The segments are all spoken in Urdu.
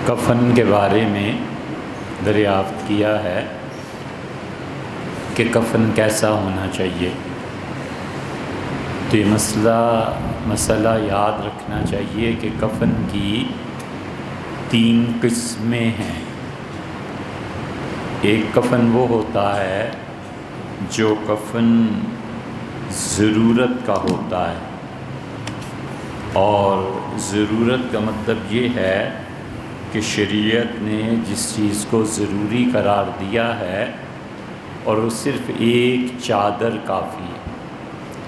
کفن کے بارے میں دریافت کیا ہے کہ کفن کیسا ہونا چاہیے، تو یہ مسئلہ یاد رکھنا چاہیے کہ کفن کی 3 قسمیں ہیں۔ ایک کفن وہ ہوتا ہے جو کفن ضرورت کا ہوتا ہے، اور ضرورت کا مطلب یہ ہے کہ شریعت نے جس چیز کو ضروری قرار دیا ہے اور وہ صرف ایک چادر کافی ہے،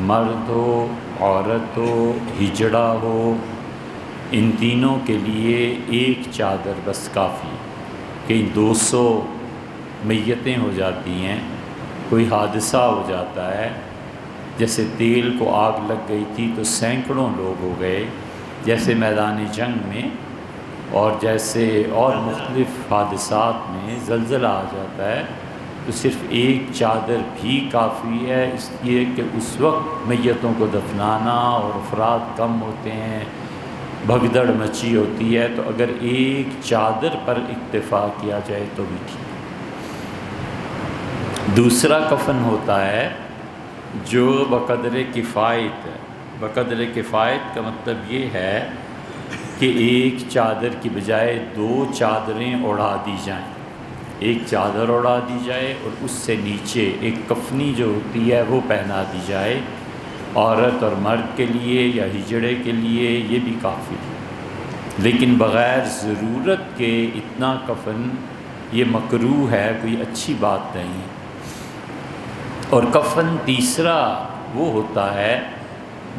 مرد ہو، عورت ہو، ہجڑا ہو، ان تینوں کے لیے ایک چادر بس کافی ہے۔ کہیں 200 میتیں ہو جاتی ہیں، کوئی حادثہ ہو جاتا ہے، جیسے تیل کو آگ لگ گئی تھی تو سینکڑوں لوگ ہو گئے، جیسے میدان جنگ میں، اور جیسے اور مختلف حادثات میں زلزلہ آ جاتا ہے، تو صرف ایک چادر بھی کافی ہے، اس لیے کہ اس وقت میتوں کو دفنانا اور افراد کم ہوتے ہیں، بھگدڑ مچی ہوتی ہے، تو اگر ایک چادر پر اکتفا کیا جائے تو بھی ٹھیک۔ دوسرا کفن ہوتا ہے جو بقدر کفایت ہے۔ بقدر کفایت کا مطلب یہ ہے کہ ایک چادر کی بجائے 2 چادریں اڑا دی جائیں، ایک چادر اڑا دی جائے اور اس سے نیچے ایک کفنی جو ہوتی ہے وہ پہنا دی جائے، عورت اور مرد کے لیے یا ہجڑے کے لیے، یہ بھی کافی ہے۔ لیکن بغیر ضرورت کے اتنا کفن یہ مکروہ ہے، کوئی اچھی بات نہیں ہے۔ اور کفن تیسرا وہ ہوتا ہے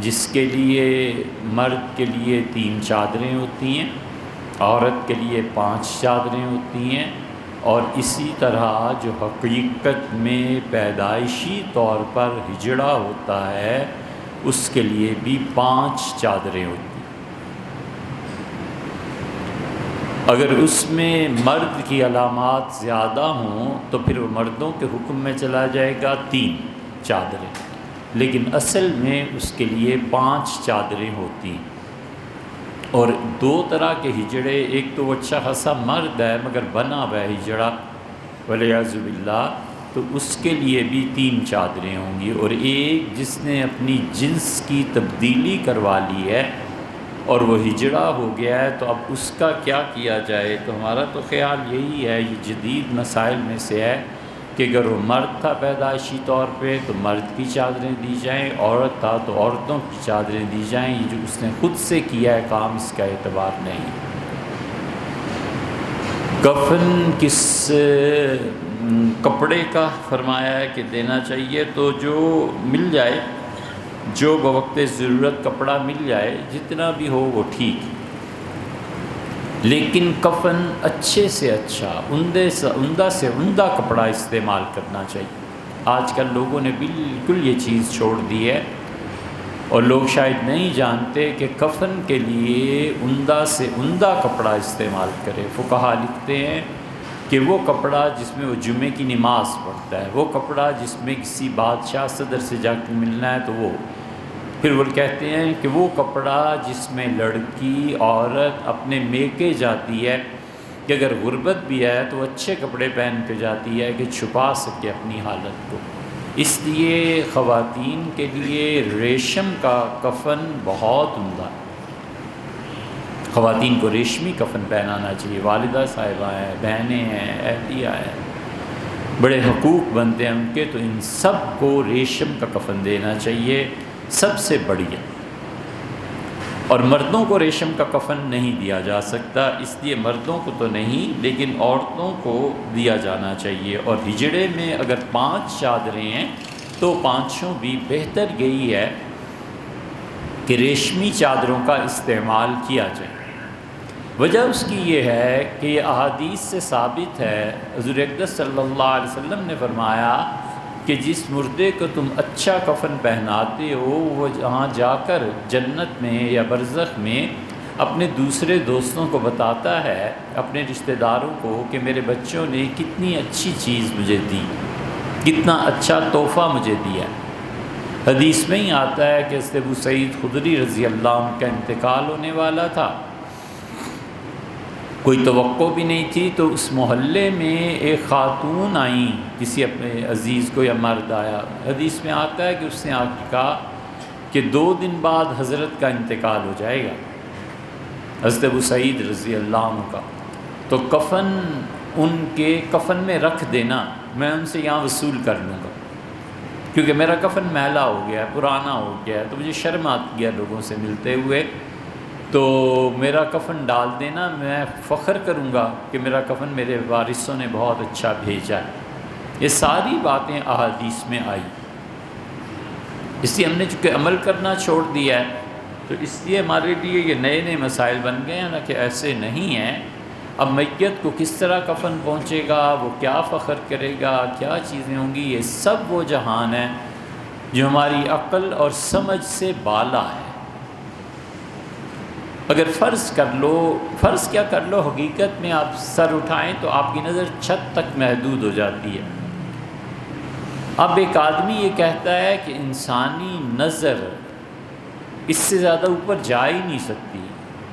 جس کے لیے مرد کے لیے 3 چادریں ہوتی ہیں، عورت کے لیے 5 چادریں ہوتی ہیں، اور اسی طرح جو حقیقت میں پیدائشی طور پر ہجڑا ہوتا ہے اس کے لیے بھی 5 چادریں ہوتی ہیں۔ اگر اس میں مرد کی علامات زیادہ ہوں تو پھر وہ مردوں کے حکم میں چلا جائے گا 3 چادریں، لیکن اصل میں اس کے لیے 5 چادریں ہوتی ہیں۔ اور 2 طرح کے ہجڑے، ایک تو وہ اچھا خاصا مرد ہے مگر بنا ہوا ہے ہجڑا والعیاذ باللہ، تو اس کے لیے بھی 3 چادریں ہوں گی، اور ایک جس نے اپنی جنس کی تبدیلی کروا لی ہے اور وہ ہجڑا ہو گیا ہے، تو اب اس کا کیا کیا جائے؟ تو ہمارا تو خیال یہی ہے، یہ جدید مسائل میں سے ہے کہ اگر وہ مرد تھا پیدائشی طور پہ تو مرد کی چادریں دی جائیں، عورت تھا تو عورتوں کی چادریں دی جائیں، یہ جو اس نے خود سے کیا ہے کام اس کا اعتبار نہیں۔ کفن کس کپڑے کا فرمایا ہے کہ دینا چاہیے؟ تو جو مل جائے، جو بوقت ضرورت کپڑا مل جائے، جتنا بھی ہو وہ ٹھیک ہے، لیکن کفن اچھے سے اچھا، عمدہ سے عمدہ کپڑا استعمال کرنا چاہیے۔ آج کل لوگوں نے بالکل یہ چیز چھوڑ دی ہے، اور لوگ شاید نہیں جانتے کہ کفن کے لیے عمدہ سے عمدہ کپڑا استعمال کرے۔ فقہا لکھتے ہیں کہ وہ کپڑا جس میں وہ جمعے کی نماز پڑھتا ہے، وہ کپڑا جس میں کسی بادشاہ صدر سے جا کے ملنا ہے تو وہ، پھر وہ کہتے ہیں کہ وہ کپڑا جس میں لڑکی عورت اپنے میکے جاتی ہے، کہ اگر غربت بھی ہے تو اچھے کپڑے پہن کے جاتی ہے کہ چھپا سکے اپنی حالت کو۔ اس لیے خواتین کے لیے ریشم کا کفن بہت عمدہ ہے، خواتین کو ریشمی کفن پہنانا چاہیے۔ والدہ صاحبہ ہیں، بہنیں ہیں، اہلیہ ہیں، بڑے حقوق بنتے ہیں ان کے، تو ان سب کو ریشم کا کفن دینا چاہیے، سب سے بڑھیا۔ اور مردوں کو ریشم کا کفن نہیں دیا جا سکتا، اس لیے مردوں کو تو نہیں لیکن عورتوں کو دیا جانا چاہیے۔ اور ہجڑے میں اگر 5 چادریں ہیں تو 5 بھی بہتر یہی ہے کہ ریشمی چادروں کا استعمال کیا جائے۔ وجہ اس کی یہ ہے کہ یہ احادیث سے ثابت ہے، حضور اقدس صلی اللہ علیہ وسلم نے فرمایا کہ جس مردے کو تم اچھا کفن پہناتے ہو وہ جہاں جا کر جنت میں یا برزخ میں اپنے دوسرے دوستوں کو بتاتا ہے، اپنے رشتہ داروں کو، کہ میرے بچوں نے کتنی اچھی چیز مجھے دی، کتنا اچھا تحفہ مجھے دیا۔ حدیث میں ہی آتا ہے کہ حضرت ابو سعید خدری رضی اللہ عنہ کا انتقال ہونے والا تھا، کوئی توقع بھی نہیں تھی، تو اس محلے میں ایک خاتون آئیں، کسی اپنے عزیز کو یا مرد آیا، حدیث میں آتا ہے کہ اس نے آ کے کہا کہ 2 دن بعد حضرت کا انتقال ہو جائے گا، حضرت ابو سعید رضی اللہ عنہ کا، تو کفن ان کے کفن میں رکھ دینا، میں ان سے یہاں وصول کر لوں گا، کیونکہ میرا کفن میلا ہو گیا ہے، پرانا ہو گیا ہے، تو مجھے شرم آتی ہے لوگوں سے ملتے ہوئے، تو میرا کفن ڈال دینا، میں فخر کروں گا کہ میرا کفن میرے وارثوں نے بہت اچھا بھیجا ہے۔ یہ ساری باتیں احادیث میں آئی، اس لیے ہم نے چونکہ عمل کرنا چھوڑ دیا ہے، تو اس لیے ہمارے لیے یہ نئے نئے مسائل بن گئے ہیں نا، کہ ایسے نہیں ہیں۔ اب میت کو کس طرح کفن پہنچے گا، وہ کیا فخر کرے گا، کیا چیزیں ہوں گی، یہ سب وہ جہان ہے جو ہماری عقل اور سمجھ سے بالا ہے۔ اگر فرض کیا کر لو، حقیقت میں آپ سر اٹھائیں تو آپ کی نظر چھت تک محدود ہو جاتی ہے۔ اب ایک آدمی یہ کہتا ہے کہ انسانی نظر اس سے زیادہ اوپر جا ہی نہیں سکتی،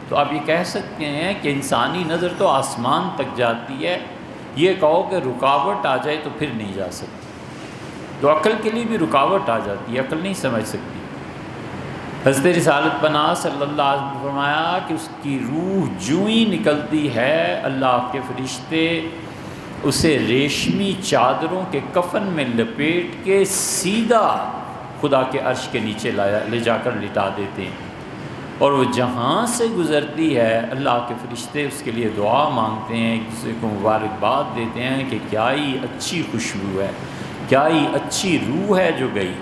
تو آپ یہ کہہ سکتے ہیں کہ انسانی نظر تو آسمان تک جاتی ہے، یہ کہو کہ رکاوٹ آ جائے تو پھر نہیں جا سکتی، تو عقل کے لیے بھی رکاوٹ آ جاتی ہے، عقل نہیں سمجھ سکتی۔ حضرت رسالت پناہ صلی اللہ علیہ وسلم نے فرمایا کہ اس کی روح جوں ہی نکلتی ہے، اللہ کے فرشتے اسے ریشمی چادروں کے کفن میں لپیٹ کے سیدھا خدا کے عرش کے نیچے لے جا کر لٹا دیتے ہیں، اور وہ جہاں سے گزرتی ہے اللہ کے فرشتے اس کے لیے دعا مانگتے ہیں، ایک دوسرے کو مبارکباد دیتے ہیں کہ کیا ہی اچھی خوشبو ہے، کیا ہی اچھی روح ہے جو گئی۔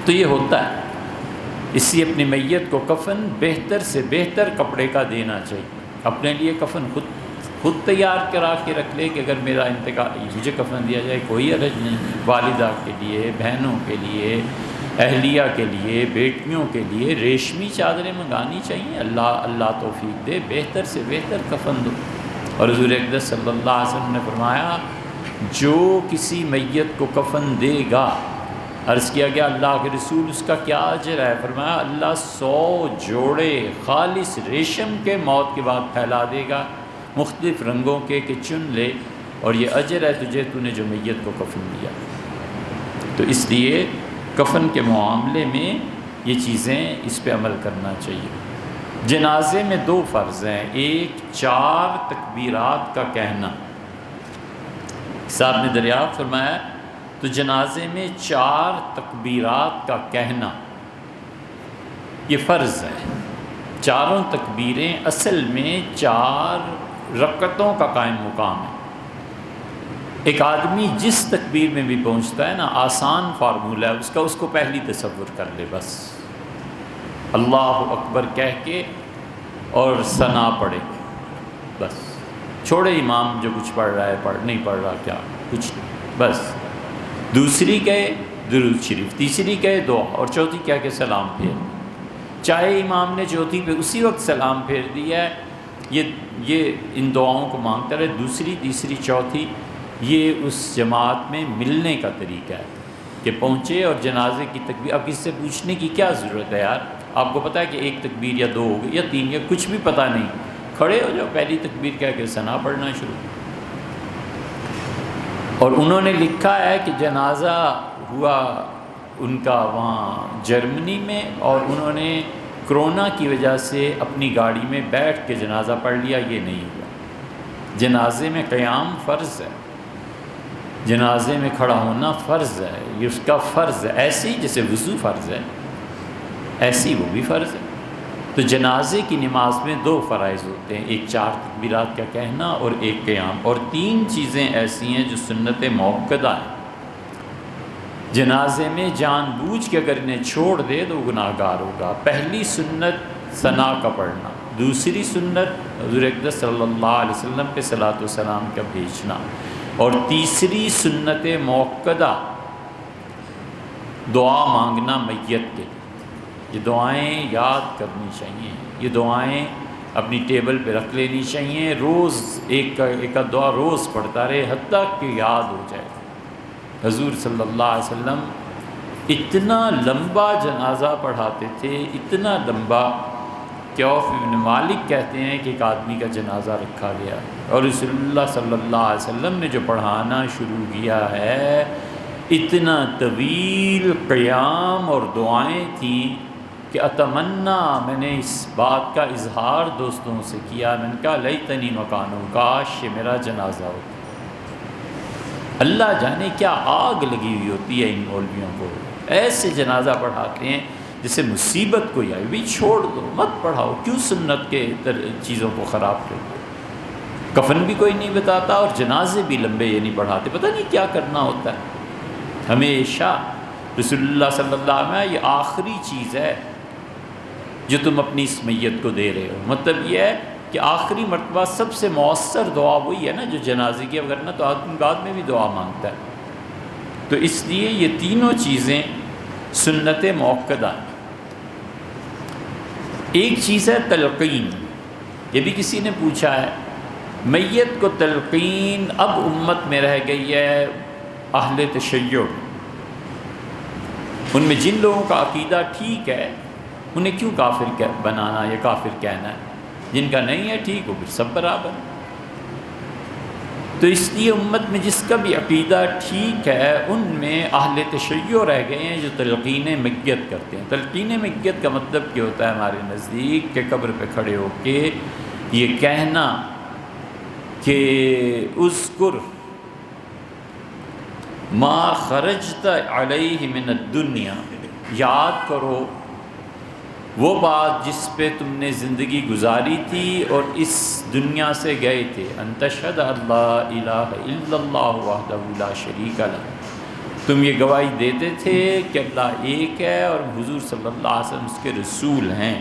تو یہ ہوتا ہے، اس لیے اپنی میت کو کفن بہتر سے بہتر کپڑے کا دینا چاہیے۔ اپنے لیے کفن خود تیار کرا کے رکھ لے کہ اگر میرا انتقال مجھے کفن دیا جائے، کوئی حرج نہیں۔ والدہ کے لیے، بہنوں کے لیے، اہلیہ کے لیے، بیٹیوں کے لیے ریشمی چادریں منگانی چاہیے، اللہ توفیق دے، بہتر سے بہتر کفن دو۔ اور حضور اقدس صلی اللہ علیہ وسلم نے فرمایا جو کسی میت کو کفن دے گا، عرض کیا گیا اللہ کے رسول اس کا کیا اجر ہے؟ فرمایا اللہ 100 جوڑے خالص ریشم کے موت کے بعد پھیلا دے گا، مختلف رنگوں کے، کہ چن لے، اور یہ اجر ہے تجھے، تو نے جو میت کو کفن دیا۔ تو اس لیے کفن کے معاملے میں یہ چیزیں، اس پہ عمل کرنا چاہیے۔ جنازے میں 2 فرض ہیں، ایک 4 تکبیرات کا کہنا، صاحب نے دریافت فرمایا تو جنازے میں 4 تکبیرات کا کہنا یہ فرض ہے۔ چاروں تکبیریں اصل میں 4 رکعتوں کا قائم مقام ہے۔ ایک آدمی جس تکبیر میں بھی پہنچتا ہے نا، آسان فارمولہ ہے اس کو پہلی تصور کر لے، بس اللہ اکبر کہہ کے اور ثنا پڑھے، بس چھوڑے امام جو کچھ پڑھ رہا ہے نہیں پڑھ رہا، کیا کچھ نہیں، بس دوسری کہے درود شریف، تیسری کہے دعا، اور چوتھی کہہ کے سلام پھیر، چاہے امام نے چوتھی پہ اسی وقت سلام پھیر دیا ہے، یہ ان دعاؤں کو مانگتا رہے، دوسری تیسری چوتھی، یہ اس جماعت میں ملنے کا طریقہ ہے کہ پہنچے اور جنازے کی تکبیر۔ اب کس سے پوچھنے کی کیا ضرورت ہے یار، آپ کو پتہ ہے کہ 1 تکبیر یا 2 ہو گئی یا 3 یا کچھ بھی پتہ نہیں، کھڑے ہو جاؤ، پہلی تکبیر کہہ کے ثنا پڑھنا شروع۔ اور انہوں نے لکھا ہے کہ جنازہ ہوا ان کا وہاں جرمنی میں، اور انہوں نے کرونا کی وجہ سے اپنی گاڑی میں بیٹھ کے جنازہ پڑھ لیا، یہ نہیں ہوا۔ جنازے میں قیام فرض ہے، جنازے میں کھڑا ہونا فرض ہے، یہ اس کا فرض ہے، ایسے ہی جیسے وضو فرض ہے ایسی وہ بھی فرض ہے۔ تو جنازے کی نماز میں 2 فرائض ہوتے ہیں، ایک 4 تکبیرات کا کہنا اور ایک قیام، اور 3 چیزیں ایسی ہیں جو سنت موقدہ ہیں۔ جنازے میں جان بوجھ کے اگر انہیں چھوڑ دے تو گناہ گار ہوگا۔ پہلی سنت ثنا کا پڑھنا، دوسری سنت حضور اقدس صلی اللہ علیہ وسلم پہ صلاۃ و سلام کا بھیجنا، اور تیسری سنت موقدہ دعا مانگنا میت کے لیے۔ یہ دعائیں یاد کرنی چاہیے، یہ دعائیں اپنی ٹیبل پہ رکھ لینی چاہیے، روز ایک دعا روز پڑھتا رہے حتیٰ کہ یاد ہو جائے۔ حضور صلی اللہ علیہ وسلم اتنا لمبا جنازہ پڑھاتے تھے، اتنا لمبا کہ عوف بن مالک کہتے ہیں کہ ایک آدمی کا جنازہ رکھا گیا اور رسول اللہ صلی اللہ علیہ وسلم نے جو پڑھانا شروع کیا ہے، اتنا طویل قیام اور دعائیں تھیں کہ اتمنا، میں نے اس بات کا اظہار دوستوں سے کیا، میں نے کہا لیتنی مکانو، کاش یہ میرا جنازہ ہوتا۔ اللہ جانے کیا آگ لگی ہوئی ہوتی ہے ان مولویوں کو، ایسے جنازہ پڑھاتے ہیں جسے مصیبت کوئی آئی، بھی چھوڑ دو، مت پڑھاؤ، کیوں سنت کے چیزوں کو خراب کرو۔ کفن بھی کوئی نہیں بتاتا اور جنازے بھی لمبے یہ نہیں پڑھاتے، پتہ نہیں کیا کرنا ہوتا ہے۔ ہمیشہ رسول اللہ صلی اللہ علیہ وسلم، یہ آخری چیز ہے جو تم اپنی اس میت کو دے رہے ہو، مطلب یہ ہے کہ آخری مرتبہ سب سے مؤثر دعا وہی ہے نا جو جنازے کی، ورنہ تو آدمی بعد میں بھی دعا مانگتا ہے۔ تو اس لیے یہ تینوں چیزیں سنت موقدہ ہیں۔ ایک چیز ہے تلقین، یہ بھی کسی نے پوچھا ہے، میت کو تلقین اب امت میں رہ گئی ہے اہل تشیع، ان میں جن لوگوں کا عقیدہ ٹھیک ہے انہیں کیوں کافر بنانا یا کافر کہنا ہے، جن کا نہیں ہے ٹھیک، وہ پھر سب برابر۔ تو اس لیے امت میں جس کا بھی عقیدہ ٹھیک ہے ان میں اہل تشیع رہ گئے ہیں جو تلقین میت کرتے ہیں۔ تلقین میت کا مطلب کیا ہوتا ہے ہمارے نزدیک کہ قبر پہ کھڑے ہو کے یہ کہنا کہ اذکر ما خرجت علیہ من الدنیا، یاد کرو وہ بات جس پہ تم نے زندگی گزاری تھی اور اس دنیا سے گئے تھے، ان تشہد اللہ الہ الا اللہ وحدہ لا شریک لہ، تم یہ گواہی دیتے تھے کہ اللہ ایک ہے اور حضور صلی اللہ علیہ وسلم اس کے رسول ہیں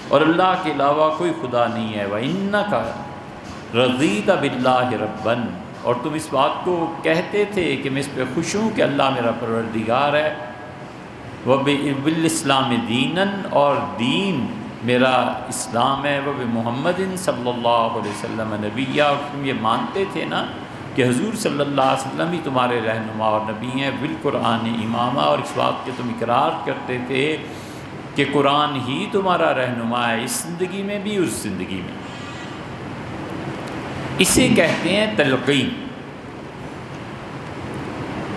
اور اللہ کے علاوہ کوئی خدا نہیں ہے، وَإِنَّكَ رَضِيتَ بِاللَّهِ رَبًّا، اور تم اس بات کو کہتے تھے کہ میں اس پہ خوش ہوں کہ اللہ میرا پروردگار ہے، وَبِالْإِسْلَامِ دِينًا، اور دین میرا اسلام ہے، وَبِمُحَمَّدٍ صلی اللہ علیہ وسلم نبیہ، اور تم یہ مانتے تھے نا کہ حضور صلی اللہ علیہ وسلم ہی تمہارے رہنما اور نبی ہیں، بالقرآن امامہ، اور اس بات کے تم اقرار کرتے تھے کہ قرآن ہی تمہارا رہنما ہے اس زندگی میں بھی اس زندگی میں۔ اسے کہتے ہیں تلقین،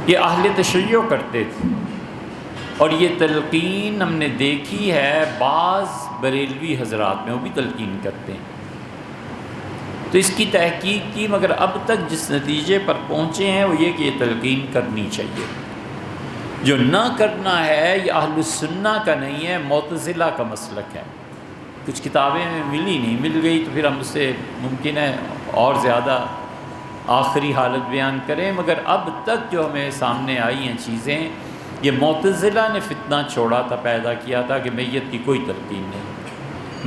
یہ اہل تشیع کرتے تھے، اور یہ تلقین ہم نے دیکھی ہے بعض بریلوی حضرات میں، وہ بھی تلقین کرتے ہیں۔ تو اس کی تحقیق کی، مگر اب تک جس نتیجے پر پہنچے ہیں وہ یہ کہ یہ تلقین کرنی چاہیے، جو نہ کرنا ہے یہ اہل السنہ کا نہیں ہے، معتزلہ کا مسلک ہے۔ کچھ کتابیں میں ملی نہیں، مل گئی تو پھر ہم اس سے ممکن ہے اور زیادہ آخری حالت بیان کریں، مگر اب تک جو ہمیں سامنے آئی ہیں چیزیں، یہ معتزلہ نے فتنہ چھوڑا تھا، پیدا کیا تھا کہ میت کی کوئی تلقین نہیں۔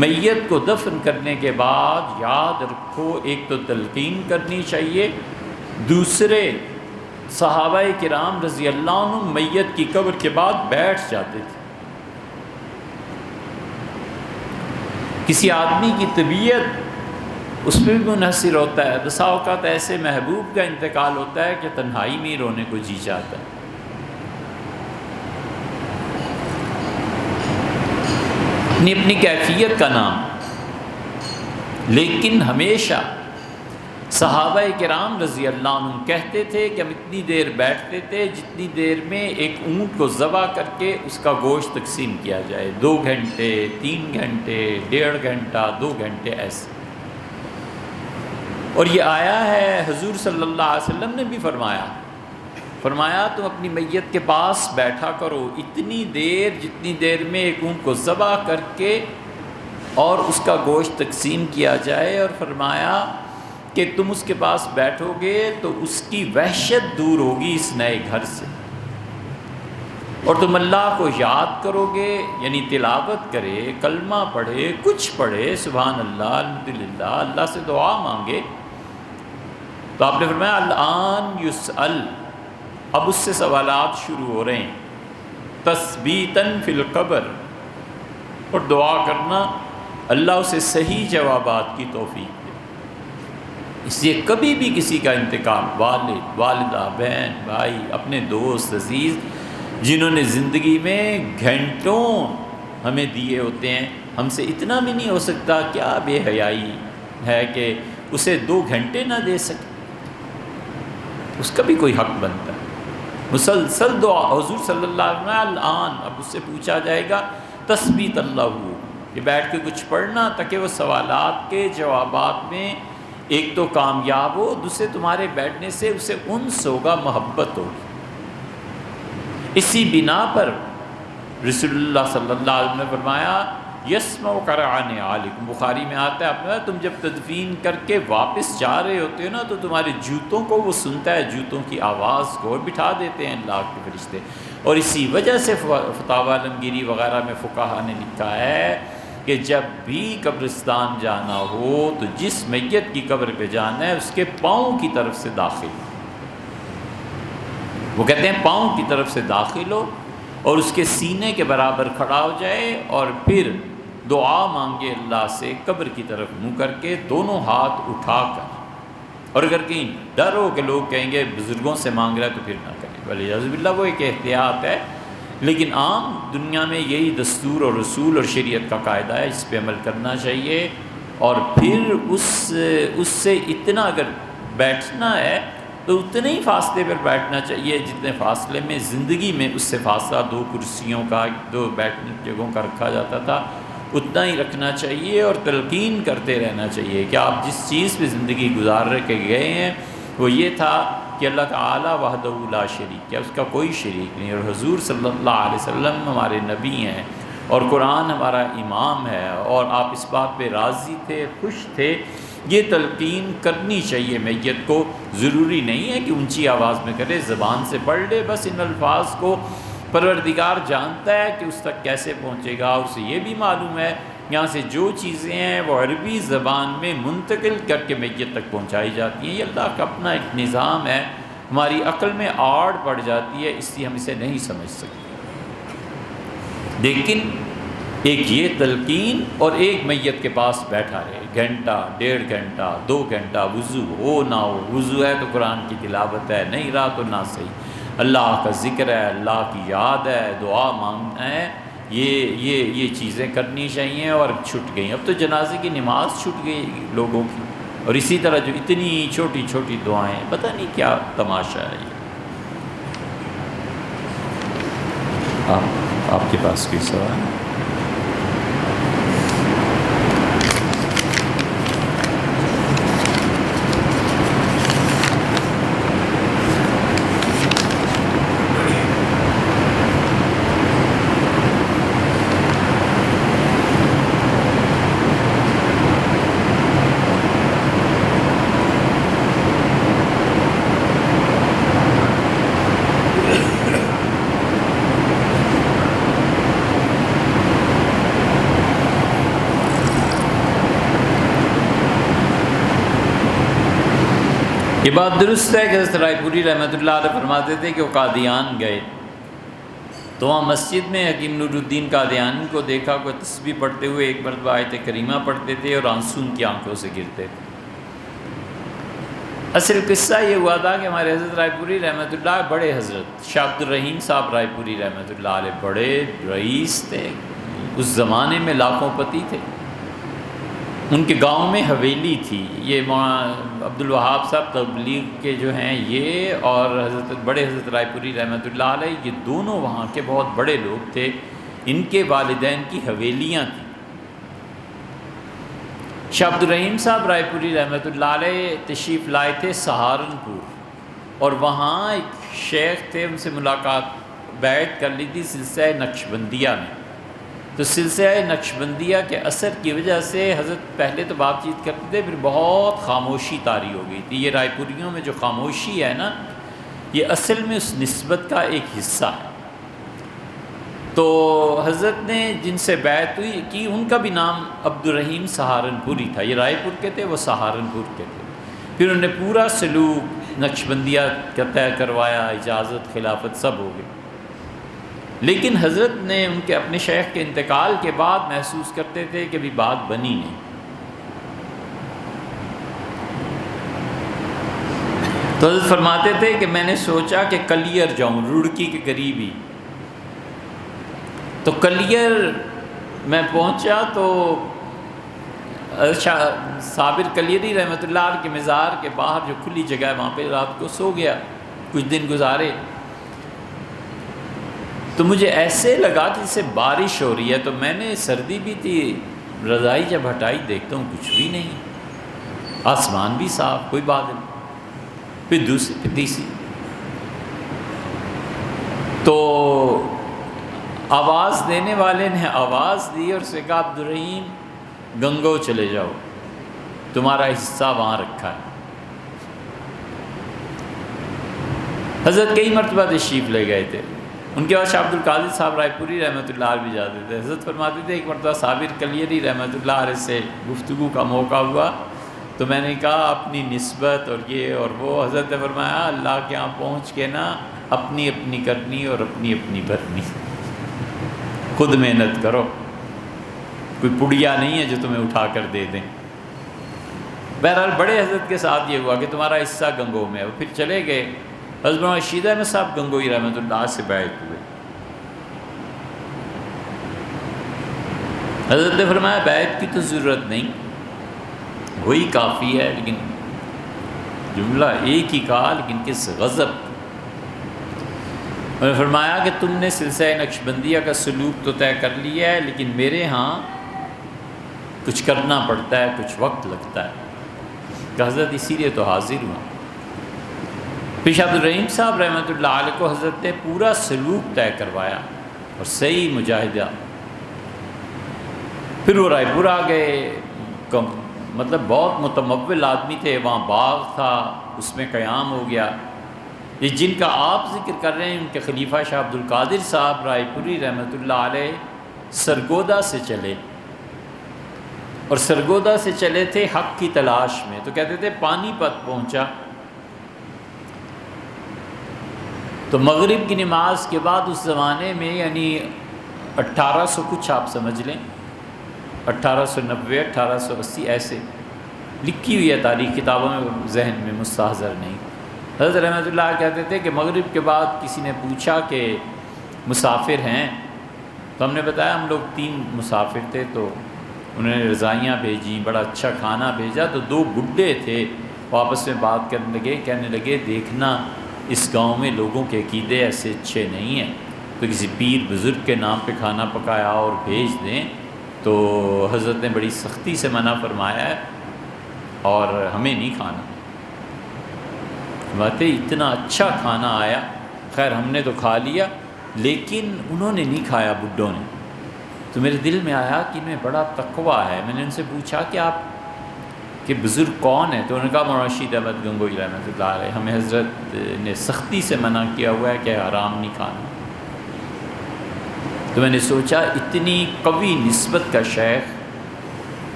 میت کو دفن کرنے کے بعد یاد رکھو ایک تو تلقین کرنی چاہیے، دوسرے صحابہ کرام رضی اللہ عنہ میت کی قبر کے بعد بیٹھ جاتے تھے۔ کسی آدمی کی طبیعت اس پہ بھی منحصر ہوتا ہے، بسا اوقات ایسے محبوب کا انتقال ہوتا ہے کہ تنہائی میں ہی رونے کو جی چاہتا ہے۔ اپنی کیفیت کا نام، لیکن ہمیشہ صحابہ کرام رضی اللہ عنہ کہتے تھے کہ ہم اتنی دیر بیٹھتے تھے جتنی دیر میں ایک اونٹ کو ذبح کر کے اس کا گوشت تقسیم کیا جائے، 2 گھنٹے، 3 گھنٹے، 1.5 گھنٹہ، 2 گھنٹے ایسے۔ اور یہ آیا ہے حضور صلی اللہ علیہ وسلم نے بھی فرمایا تم اپنی میت کے پاس بیٹھا کرو اتنی دیر جتنی دیر میں ایک اونٹ کو ذبح کر کے اور اس کا گوشت تقسیم کیا جائے، اور فرمایا کہ تم اس کے پاس بیٹھو گے تو اس کی وحشت دور ہوگی اس نئے گھر سے، اور تم اللہ کو یاد کرو گے، یعنی تلاوت کرے، کلمہ پڑھے، کچھ پڑھے، سبحان اللہ، الحمدللہ، اللہ سے دعا مانگے۔ تو آپ نے فرمایا الآن یسأل، اب اس سے سوالات شروع ہو رہے ہیں، تثبیتاً فی القبر، اور دعا کرنا اللہ اسے صحیح جوابات کی توفیق دے۔ اس لیے کبھی بھی کسی کا انتقال، والد، والدہ، بہن، بھائی، اپنے دوست عزیز جنہوں نے زندگی میں گھنٹوں ہمیں دیے ہوتے ہیں، ہم سے اتنا بھی نہیں ہو سکتا، کیا بے حیائی ہے کہ اسے 2 گھنٹے نہ دے سکے، اس کا بھی کوئی حق بنتا ہے۔ مسلسل دعا، حضور صلی اللہ علیہ وسلم الان، اب اس سے پوچھا جائے گا تثبیت اللہ کہ بیٹھ کے کچھ پڑھنا تاکہ وہ سوالات کے جوابات میں ایک تو کامیاب ہو، دوسرے تمہارے بیٹھنے سے اسے انس ہوگا، محبت ہوگی۔ اسی بنا پر رسول اللہ صلی اللہ علیہ وسلم نے فرمایا یسمع قرعان علیکم، بخاری میں آتا ہے اپنا، تم جب تدفین کر کے واپس جا رہے ہوتے ہو نا تو تمہارے جوتوں کو وہ سنتا ہے، جوتوں کی آواز کو، اور بٹھا دیتے ہیں اللہ کے فرشتے۔ اور اسی وجہ سے فتاوی عالمگیری وغیرہ میں فقہا نے لکھا ہے کہ جب بھی قبرستان جانا ہو تو جس میت کی قبر پہ جانا ہے اس کے پاؤں کی طرف سے داخل، وہ کہتے ہیں پاؤں کی طرف سے داخل ہو اور اس کے سینے کے برابر کھڑا ہو جائے، اور پھر دعا مانگے اللہ سے قبر کی طرف منہ کر کے، دونوں ہاتھ اٹھا کر۔ اور اگر کہیں ڈر ہو کہ لوگ کہیں گے بزرگوں سے مانگ رہا ہے تو پھر نہ کریں، والعیاذ باللہ، وہ ایک احتیاط ہے، لیکن عام دنیا میں یہی دستور اور رسول اور شریعت کا قاعدہ ہے، اس پہ عمل کرنا چاہیے۔ اور پھر اس سے اتنا اگر بیٹھنا ہے تو اتنے ہی فاصلے پر بیٹھنا چاہیے جتنے فاصلے میں زندگی میں اس سے فاصلہ 2 کرسیوں کا، 2 بیٹھنے کی جگہوں کا رکھا جاتا تھا، اتنا ہی رکھنا چاہیے، اور تلقین کرتے رہنا چاہیے کہ آپ جس چیز پہ زندگی گزار کے گئے ہیں وہ یہ تھا کہ اللہ تعالیٰ وحدہ لا شریک ہے، اس کا کوئی شریک نہیں، اور حضور صلی اللہ علیہ وسلم ہمارے نبی ہیں، اور قرآن ہمارا امام ہے، اور آپ اس بات پہ راضی تھے، خوش تھے۔ یہ تلقین کرنی چاہیے میت کو، ضروری نہیں ہے کہ اونچی آواز میں کرے، زبان سے پڑھ لے، بس ان الفاظ کو پروردگار جانتا ہے کہ اس تک کیسے پہنچے گا، اور اسے یہ بھی معلوم ہے یہاں سے جو چیزیں ہیں وہ عربی زبان میں منتقل کر کے میت تک پہنچائی جاتی ہیں۔ یہ اللہ کا اپنا ایک نظام ہے، ہماری عقل میں آڑ پڑ جاتی ہے، اس لیے ہم اسے نہیں سمجھ سکتے۔ لیکن ایک یہ تلقین، اور ایک میت کے پاس بیٹھا رہے گھنٹہ، 1.5 گھنٹہ، 2 گھنٹہ، وضو ہو نہ ہو، وضو ہے تو قرآن کی تلاوت ہے، نہیں رہا تو نہ صحیح، اللہ کا ذکر ہے، اللہ کی یاد ہے، دعا مانگنا ہے، یہ چیزیں کرنی چاہیے۔ اور چھٹ گئیں، اب تو جنازے کی نماز چھٹ گئی لوگوں کی، اور اسی طرح جو اتنی چھوٹی چھوٹی دعائیں، پتہ نہیں کیا تماشا ہے یہ۔ آپ کے پاس کوئی سوال ہے؟ یہ بات درست ہے کہ حضرت رائے پوری رحمۃ اللہ علیہ فرماتے تھے کہ وہ قادیان گئے تو وہاں مسجد میں حکیم نور الدین قادیانی کو دیکھا، کوئی تسبیح پڑھتے ہوئے، ایک مرتبہ آیت کریمہ پڑھتے تھے اور آنسو ان کی آنکھوں سے گرتے تھے۔ اصل قصہ یہ ہوا تھا کہ ہمارے حضرت رائے پوری رحمۃ اللہ، بڑے حضرت شاہ عبد الرحیم صاحب رائے پوری رحمۃ اللہ علیہ بڑے رئیس تھے، اس زمانے میں لاکھوں پتی تھے۔ ان کے گاؤں میں حویلی تھی، یہ عبد الوہاب صاحب تبلیغ کے جو ہیں یہ، اور بڑے حضرت رائے پوری رحمۃ اللہ علیہ، یہ دونوں وہاں کے بہت بڑے لوگ تھے، ان کے والدین کی حویلیاں تھیں۔ شاہ عبد الرحیم صاحب رائے پوری رحمۃ اللہ علیہ تشریف لائے تھے سہارنپور، اور وہاں ایک شیخ تھے، ان سے ملاقات بیعت کر لی تھی سلسلہ نقشبندیہ میں۔ تو سلسلہ نقشبندیہ کے اثر کی وجہ سے حضرت پہلے تو بات چیت کرتے تھے، پھر بہت خاموشی طاری ہو گئی تھی۔ یہ رائے پوریوں میں جو خاموشی ہے نا، یہ اصل میں اس نسبت کا ایک حصہ ہے۔ تو حضرت نے جن سے بیعت ہوئی کی، ان کا بھی نام عبد الرحیم سہارنپوری تھا، یہ رائے پور کے تھے، وہ سہارنپور کے تھے۔ پھر انہوں نے پورا سلوک نقشبندیہ کا طے کروایا، اجازت خلافت سب ہو گئی۔ لیکن حضرت نے ان کے اپنے شیخ کے انتقال کے بعد محسوس کرتے تھے کہ ابھی بات بنی نہیں۔ تو حضرت فرماتے تھے کہ میں نے سوچا کہ کلیر جاؤں، رڑکی کے قریب ہی۔ تو کلیر میں پہنچا تو صابر کلیری رحمۃ اللہ علیہ کے مزار کے باہر جو کھلی جگہ ہے وہاں پہ رات کو سو گیا، کچھ دن گزارے۔ تو مجھے ایسے لگا کہ جیسے بارش ہو رہی ہے، تو میں نے، سردی بھی تھی، رضائی جب ہٹائی دیکھتا ہوں کچھ بھی نہیں، آسمان بھی صاف، کوئی بادل۔ پھر دوسری، پھر تیسری، تو آواز دینے والے نے آواز دی اور اسے کہا عبدالرحیم گنگو چلے جاؤ، تمہارا حصہ وہاں رکھا ہے۔ حضرت کئی مرتبہ تشریف لے گئے تھے، ان کے بعد شاہ عبد القادر صاحب رائے پوری رحمۃ اللہ علیہ بھی جاتے تھے۔ حضرت فرماتے تھے ایک مرتبہ صابر کلیری رحمۃ اللہ علیہ سے گفتگو کا موقع ہوا، تو میں نے کہا اپنی نسبت اور یہ اور وہ، حضرت نے فرمایا اللہ کے ہاں پہنچ کے نا اپنی اپنی کرنی اور اپنی اپنی بھرنی، خود محنت کرو، کوئی پڑیا نہیں ہے جو تمہیں اٹھا کر دے دیں۔ بہرحال بڑے حضرت کے ساتھ یہ ہوا کہ تمہارا حصہ گنگو میں ہے، وہ پھر چلے گئے۔ حضرت مولانا رشید احمد صاحب گنگوئی رحمۃ اللہ سے بیعت ہوئے۔ حضرت نے فرمایا بیعت کی تو ضرورت نہیں، وہی کافی ہے، لیکن جملہ ایک ہی کہا لیکن کس غضب۔ انہوں نے فرمایا کہ تم نے سلسلہ نقشبندیہ کا سلوک تو طے کر لیا ہے، لیکن میرے ہاں کچھ کرنا پڑتا ہے، کچھ وقت لگتا ہے، کہ حضرت اسی لیے تو حاضر ہوا۔ پھر شاہ عبدالرحیم صاحب رحمۃ اللہ علیہ کو حضرت نے پورا سلوک طے کروایا اور صحیح مجاہدہ۔ پھر وہ رائے پور آ گئے، مطلب بہت متمول آدمی تھے، وہاں باغ تھا، اس میں قیام ہو گیا۔ یہ جن کا آپ ذکر کر رہے ہیں ان کے خلیفہ شاہ عبد القادر صاحب رائے پوری رحمۃ اللہ علیہ سرگودا سے چلے، اور سرگودا سے چلے تھے حق کی تلاش میں، تو کہتے تھے پانی پت پہنچا تو مغرب کی نماز کے بعد اس زمانے میں، یعنی 1800 کچھ آپ سمجھ لیں، 1890 1880 ایسے لکھی ہوئی ہے تاریخ کتابوں میں، ذہن میں مستحضر نہیں۔ حضرت رحمۃ اللہ کہتے تھے کہ مغرب کے بعد کسی نے پوچھا کہ مسافر ہیں، تو ہم نے بتایا ہم لوگ 3 مسافر تھے، تو انہوں نے رضائیاں بھیجیں، بڑا اچھا کھانا بھیجا، تو 2 بڈھے تھے وہ آپس میں بات کرنے لگے، کہنے لگے دیکھنا اس گاؤں میں لوگوں کے عقیدے ایسے اچھے نہیں ہیں، تو کسی پیر بزرگ کے نام پہ کھانا پکایا اور بھیج دیں۔ تو حضرت نے بڑی سختی سے منع فرمایا ہے اور ہمیں نہیں کھانا۔ باتیں اتنا اچھا کھانا آیا، خیر ہم نے تو کھا لیا، لیکن انہوں نے نہیں کھایا بڈھوں نے۔ تو میرے دل میں آیا کہ انہیں بڑا تقویٰ ہے۔ میں نے ان سے پوچھا کہ آپ کے بزرگ کون ہیں؟ تو انہوں نے کہا مولانا رشید احمد گنگوئی رحمۃ اللہ علیہ، ہمیں حضرت نے سختی سے منع کیا ہوا ہے کہ حرام نہیں کھانا۔ تو میں نے سوچا اتنی قوی نسبت کا شیخ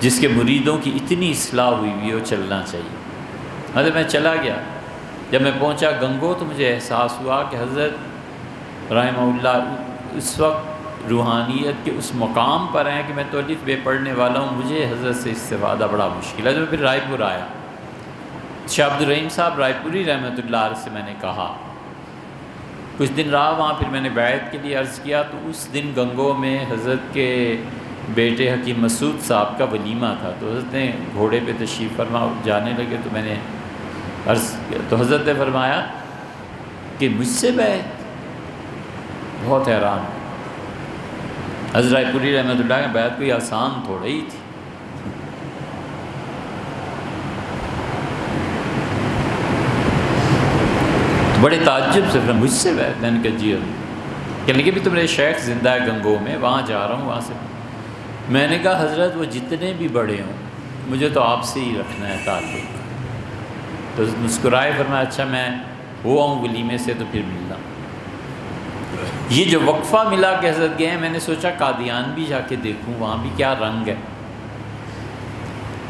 جس کے مریدوں کی اتنی اصلاح ہوئی ہوئی، وہ چلنا چاہیے۔ حضرت میں چلا گیا، جب میں پہنچا گنگو تو مجھے احساس ہوا کہ حضرت رحمہ اللہ اس وقت روحانیت کے اس مقام پر ہیں کہ میں تو الف بے پڑھنے والا ہوں، مجھے حضرت سے استفادہ بڑا مشکل ہے۔ جب میں پھر رائے پور آیا، شاہ عبدالرحیم صاحب رائے پوری رحمۃ اللہ علیہ سے میں نے کہا، کچھ دن رہا وہاں، پھر میں نے بیعت کے لیے عرض کیا، تو اس دن گنگو میں حضرت کے بیٹے حکیم مسعود صاحب کا ولیمہ تھا، تو حضرت نے گھوڑے پہ تشریف فرما جانے لگے، تو میں نے عرض کیا، تو حضرت نے فرمایا کہ مجھ سے بیعت؟ بہت حیران۔ حضرت رائے پوری رحمۃ اللہ کی بیعت کوئی آسان تھوڑا ہی تھی۔ بڑے تعجب سے پھر مجھ سے بیعت؟ میں نے کہا جی کہنے لگے بھی تو میرے شیخ زندہ ہے گنگو میں، وہاں جا رہا ہوں، وہاں سے۔ میں نے کہا حضرت وہ جتنے بھی بڑے ہوں مجھے تو آپ سے ہی رکھنا ہے تعلق۔ تو مسکرائے، فرمایا اچھا میں وہ آؤں ولیمے سے تو پھر ملنا۔ یہ جو وقفہ ملا کہ حضرت گئے ہیں، میں نے سوچا قادیان بھی جا کے دیکھوں وہاں بھی کیا رنگ ہے۔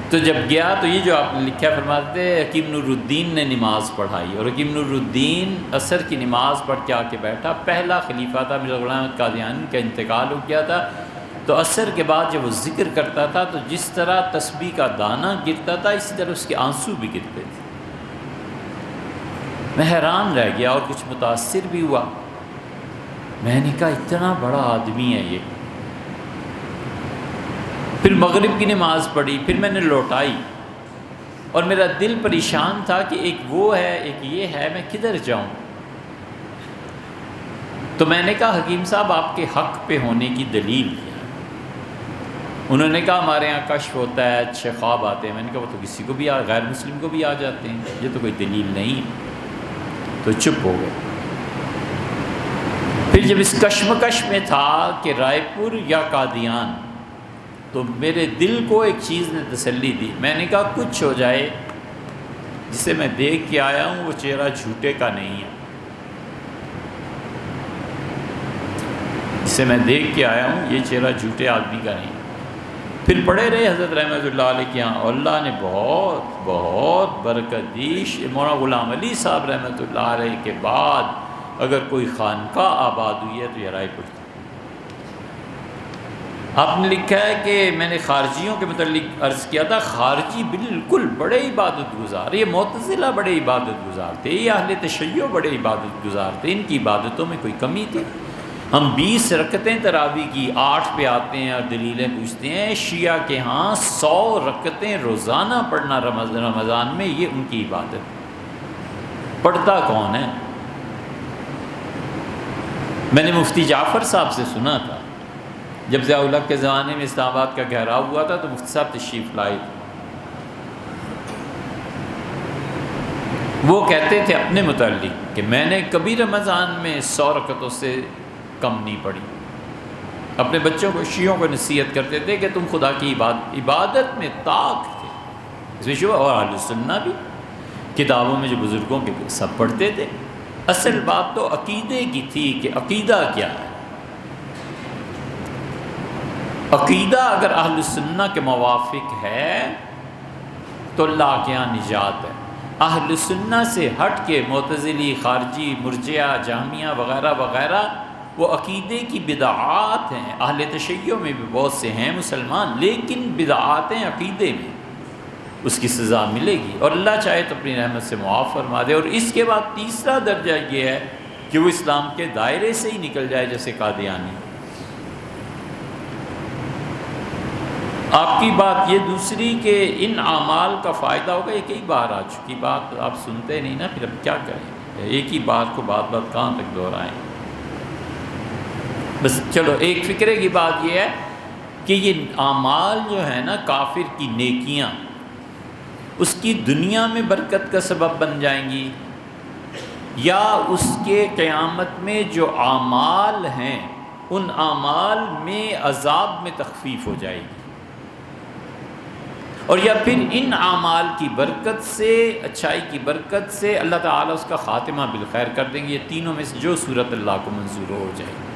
تو جب گیا تو یہ جو آپ نے لکھا فرماتے تھے حکیم نور الدین نے نماز پڑھائی، اور حکیم نور الدین عصر کی نماز پڑھ کے آ کے بیٹھا، پہلا خلیفہ تھا، مرزا غلام احمد قادیانی کا انتقال ہو گیا تھا۔ تو عصر کے بعد جب وہ ذکر کرتا تھا تو جس طرح تسبیح کا دانہ گرتا تھا اسی طرح اس کے آنسو بھی گرتے تھے۔ میں حیران رہ گیا اور کچھ متاثر بھی ہوا۔ میں نے کہا اتنا بڑا آدمی ہے یہ، پھر مغرب کی نماز پڑھی، پھر میں نے لوٹائی، اور میرا دل پریشان تھا کہ ایک وہ ہے ایک یہ ہے، میں کدھر جاؤں؟ تو میں نے کہا حکیم صاحب آپ کے حق پہ ہونے کی دلیل کیا؟ انہوں نے کہا ہمارے یہاں کشف ہوتا ہے، اچھے خواب آتے ہیں۔ میں نے کہا وہ تو کسی کو بھی غیر مسلم کو بھی آ جاتے ہیں، یہ تو کوئی دلیل نہیں ہے۔ تو چپ ہو گئے۔ پھر جب اس کشمکش میں تھا کہ رائے پور یا قادیان، تو میرے دل کو ایک چیز نے تسلی دی۔ میں نے کہا کچھ ہو جائے، جسے میں دیکھ کے آیا ہوں وہ چہرہ جھوٹے کا نہیں ہے، جسے میں دیکھ کے آیا ہوں یہ چہرہ جھوٹے آدمی کا نہیں۔ پھر پڑھے رہے حضرت رحمۃ اللہ علیہ کے یہاں، اور اللہ نے بہت بہت برکت دی۔ مولانا غلام علی صاحب رحمۃ اللہ علیہ کے بعد اگر کوئی خانقاہ آباد ہوئی ہے تو یہ رائے پور تھی۔ آپ نے لکھا ہے کہ میں نے خارجیوں کے متعلق عرض کیا تھا، خارجی بالکل بڑے عبادت گزار، یہ معتزلہ بڑے عبادت گزار تھے، یہ اہل تشیع بڑے عبادت گزار تھے، ان کی عبادتوں میں کوئی کمی تھی؟ ہم 20 رکعتیں تراویح کی 8 پہ آتے ہیں اور دلیلیں پوچھتے ہیں۔ شیعہ کے ہاں 100 رکعتیں روزانہ پڑھنا رمضان میں، یہ ان کی عبادت۔ پڑھتا کون ہے؟ میں نے مفتی جعفر صاحب سے سنا تھا، جب ضیاء الحق کے زمانے میں اسلام آباد کا گھیراؤ ہوا تھا تو مفتی صاحب تشریف لائے تھے، وہ کہتے تھے اپنے متعلق کہ میں نے کبھی رمضان میں 100 رکعتوں سے کم نہیں پڑھی۔ اپنے بچوں کو، شیعوں کو نصیحت کرتے تھے کہ تم خدا کی عبادت میں طاق تھے، اس میں شبہ، اور اہل سنہ بھی کتابوں میں جو بزرگوں کے سب پڑھتے تھے۔ اصل بات تو عقیدے کی تھی کہ عقیدہ کیا ہے۔ عقیدہ اگر اہل سنہ کے موافق ہے تو اللہ کے یہاں نجات ہے۔ اہل سنہ سے ہٹ کے معتزلی، خارجی، مرجئہ، جہمیہ وغیرہ وغیرہ وہ عقیدے کی بدعات ہیں۔ اہل تشیع میں بھی بہت سے ہیں مسلمان، لیکن بدعات ہیں عقیدے میں، اس کی سزا ملے گی، اور اللہ چاہے تو اپنی رحمت سے معاف فرما دے۔ اور اس کے بعد تیسرا درجہ یہ ہے کہ وہ اسلام کے دائرے سے ہی نکل جائے، جیسے قادیانی۔ آپ کی بات یہ دوسری کہ ان اعمال کا فائدہ ہوگا، یہ کئی بار آ چکی بات، آپ سنتے نہیں نا، پھر اب کیا کریں، ایک ہی بات کو بات بات کہاں تک دہرائیں۔ بس چلو ایک فکرے کی بات یہ ہے کہ یہ اعمال جو ہے نا، کافر کی نیکیاں، اس کی دنیا میں برکت کا سبب بن جائیں گی، یا اس کے قیامت میں جو اعمال ہیں ان اعمال میں عذاب میں تخفیف ہو جائے گی، اور یا پھر ان اعمال کی برکت سے، اچھائی کی برکت سے اللہ تعالیٰ اس کا خاتمہ بالخیر کر دیں گے۔ یہ تینوں میں سے جو صورت اللہ کو منظور ہو جائے گی۔